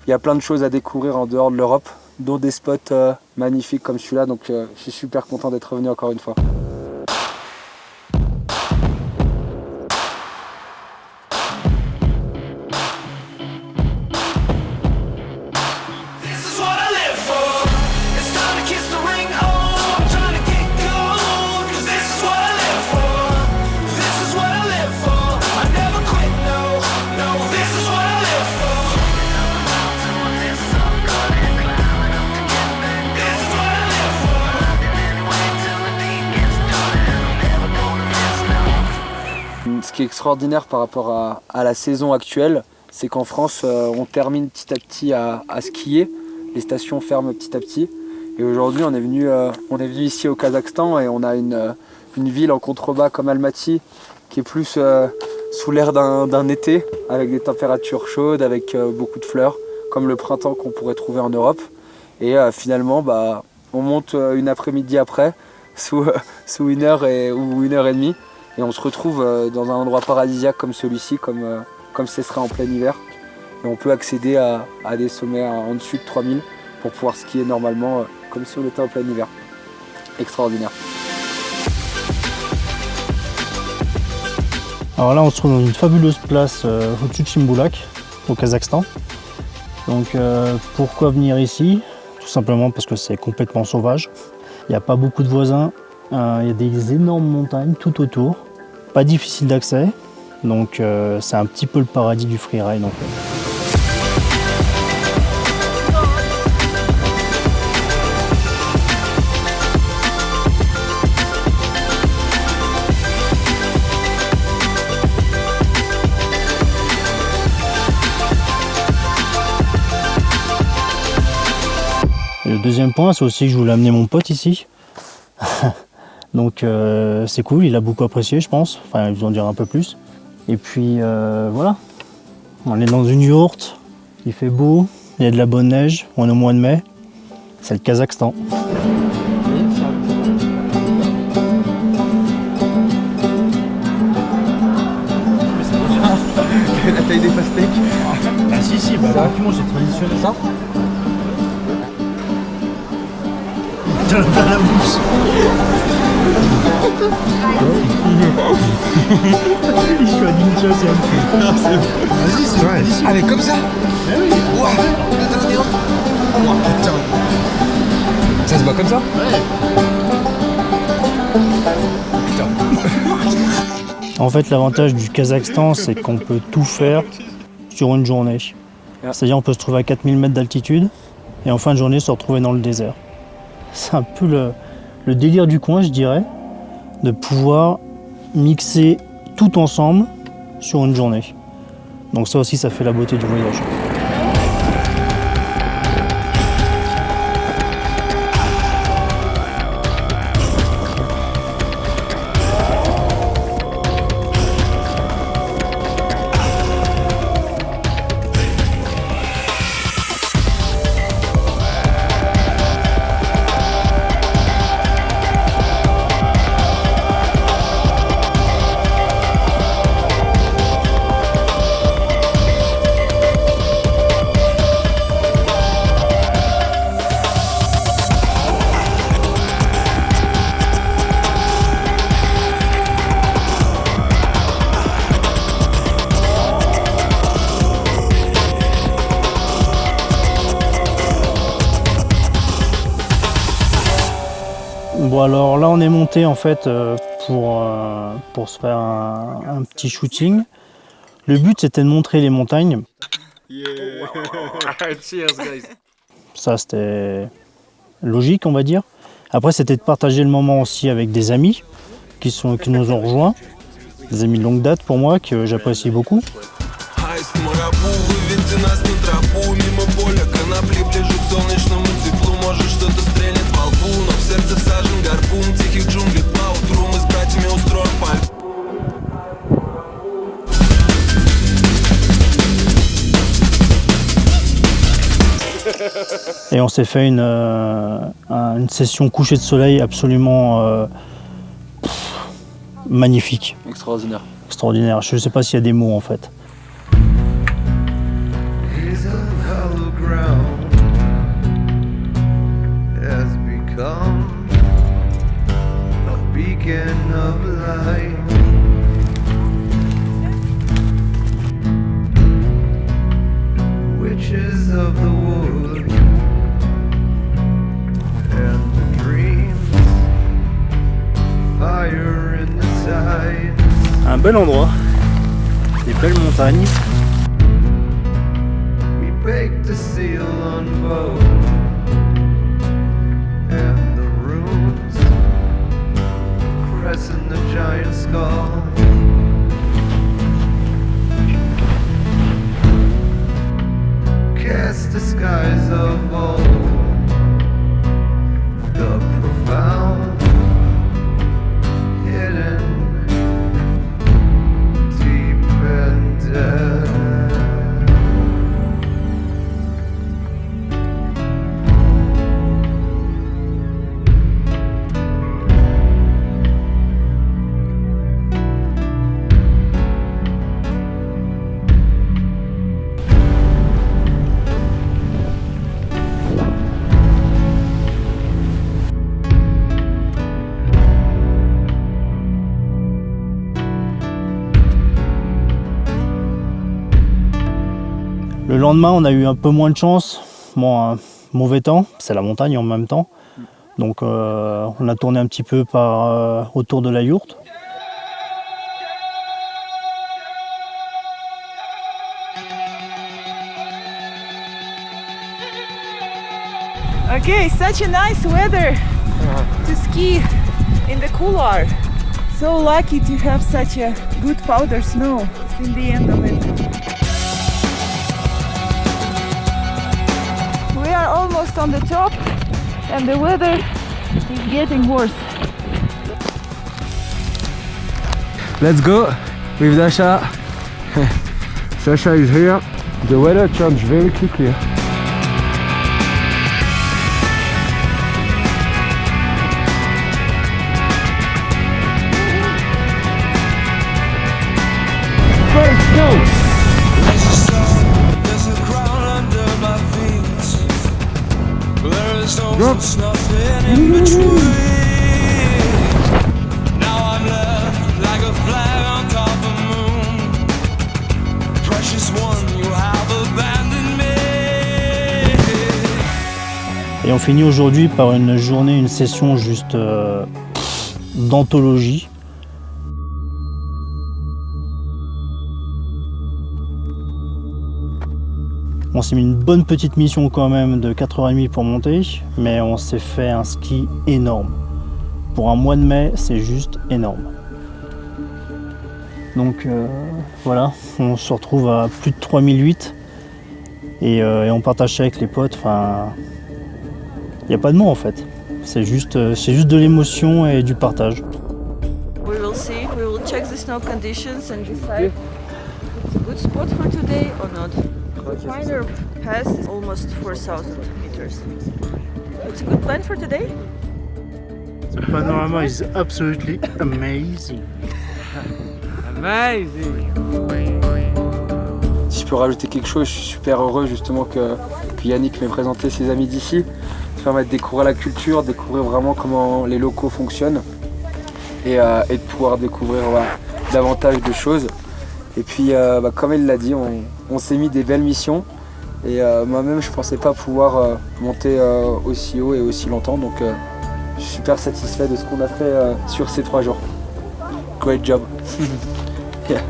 il y a plein de choses à découvrir en dehors de l'Europe, dont des spots magnifiques comme celui-là. Donc je suis super content d'être revenu encore une fois. Ce qui est extraordinaire par rapport à la saison actuelle, c'est qu'en France, on termine petit à petit à skier. Les stations ferment petit à petit. Et aujourd'hui, on est venu ici au Kazakhstan et on a une ville en contrebas comme Almaty qui est plus sous l'air d'un été, avec des températures chaudes, avec beaucoup de fleurs, comme le printemps qu'on pourrait trouver en Europe. Et finalement, on monte une après-midi après, sous 1 heure ou 1 heure et demie. Et on se retrouve dans un endroit paradisiaque comme celui-ci, comme ce serait en plein hiver. Et on peut accéder à des sommets en dessus de 3000 pour pouvoir skier normalement comme si on était en plein hiver. Extraordinaire. Alors là on se trouve dans une fabuleuse place au-dessus de Chimbulak, au Kazakhstan. Donc pourquoi venir ici? Tout simplement parce que c'est complètement sauvage. Il n'y a pas beaucoup de voisins, il y a des énormes montagnes tout autour. Pas difficile d'accès, donc c'est un petit peu le paradis du freeride en fait. Et le deuxième point, c'est aussi que je voulais amener mon pote ici. Donc c'est cool, il a beaucoup apprécié je pense, enfin il vous en dira un peu plus. Et puis voilà, on est dans une yourte, il fait beau, il y a de la bonne neige, on est au mois de mai, c'est le Kazakhstan. La taille des pastèques. Ah si, effectivement c'est traditionnel. Ça dans la bouche. Je suis à Ninja, c'est un peu. Non, c'est bon. Vas-y, c'est vrai. Allez, comme ça. Ah oui. Ouah. Oh, putain. Ça se voit comme ça? Ouais. Putain. En fait, l'avantage du Kazakhstan, c'est qu'on peut tout faire sur une journée. C'est-à-dire on peut se trouver à 4000 mètres d'altitude et en fin de journée se retrouver dans le désert. C'est un peu le délire du coin, je dirais, de pouvoir mixer tout ensemble sur une journée. Donc ça aussi, ça fait la beauté du voyage. Bon alors là on est monté en fait pour se faire un petit shooting. Le but c'était de montrer les montagnes. Yeah. Cheers guys. Ça c'était logique on va dire. Après c'était de partager le moment aussi avec des amis qui nous ont rejoints. Des amis de longue date pour moi que j'apprécie beaucoup. Et on s'est fait une session coucher de soleil absolument magnifique. Extraordinaire. Extraordinaire. Je ne sais pas s'il y a des mots en fait. beacon of light. Witches of the wood and the dreams, fire in the tide. Un bel endroit, des belles montagnes. We baked a seal on both, and the runes crescent the giant skull. Cast the skies of old, the profound, hidden, deep and dead. Le lendemain, on a eu un peu moins de chance. Bon, un mauvais temps, c'est la montagne en même temps. Donc on a tourné un petit peu autour de la yourte. Okay, such a nice weather to ski in the couloir. So lucky to have such a good powder snow in the end of it. We are almost on the top and the weather is getting worse. Let's go with Dasha. Sasha is here. The weather changed very quickly. First go! There's a ground under my feet. There is Drop. almost nothing in between. Now I'm left like a flag on top of the moon. Precious one, you have abandoned me. Et on finit aujourd'hui par une journée, une session juste d'anthologie. On s'est mis une bonne petite mission quand même de 4h30 pour monter, mais on s'est fait un ski énorme. Pour un mois de mai, c'est juste énorme. Donc voilà, on se retrouve à plus de 3008 et on partage ça avec les potes. Enfin, il n'y a pas de mots en fait. C'est juste de l'émotion et du partage. We will see, we will check the snow conditions and decide if it's a good spot for today or not. The final pass is almost 4,000 meters. It's a good plan for today? The panorama is absolutely amazing. Si je peux rajouter quelque chose, je suis super heureux justement que Yannick m'ait présenté ses amis d'ici. Ça permet de découvrir la culture, découvrir vraiment comment les locaux fonctionnent et de pouvoir découvrir davantage de choses. Et puis comme il l'a dit, on s'est mis des belles missions et moi-même je pensais pas pouvoir monter aussi haut et aussi longtemps, donc je suis super satisfait de ce qu'on a fait sur ces 3 jours. Great job. Yeah.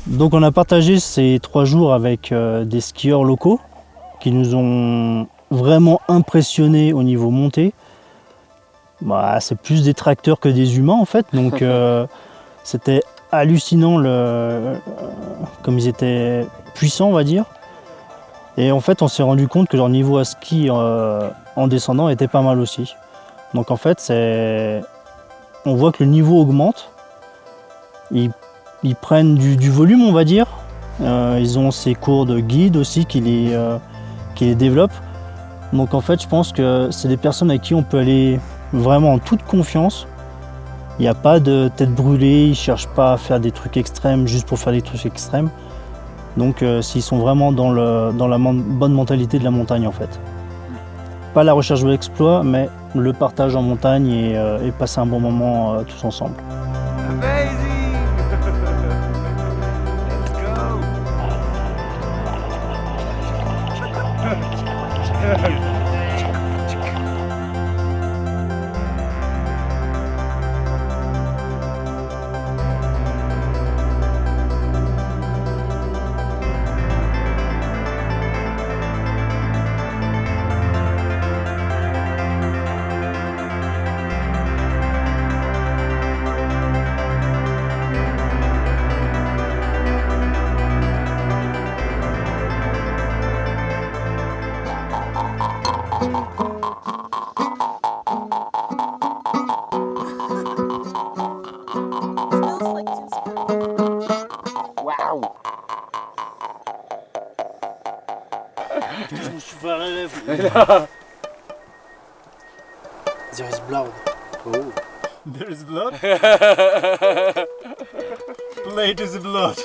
Donc on a partagé ces 3 jours avec des skieurs locaux qui nous ont vraiment impressionnés au niveau montée. C'est plus des tracteurs que des humains en fait, donc c'était hallucinant comme ils étaient puissants, on va dire. Et en fait, on s'est rendu compte que leur niveau à ski en descendant était pas mal aussi. Donc en fait, on voit que le niveau augmente. Ils prennent du volume, on va dire. Ils ont ces cours de guide aussi qui les développent. Donc en fait, je pense que c'est des personnes avec qui on peut aller vraiment en toute confiance. Il n'y a pas de tête brûlée, ils ne cherchent pas à faire des trucs extrêmes juste pour faire des trucs extrêmes. Donc s'ils sont vraiment dans la bonne mentalité de la montagne en fait. Pas la recherche de l'exploit, mais le partage en montagne et passer un bon moment tous ensemble. Amazing! Let's go! Waouh! Je me suis fait à la lèvre. There is blood. Oh. There is blood? Blade is blood.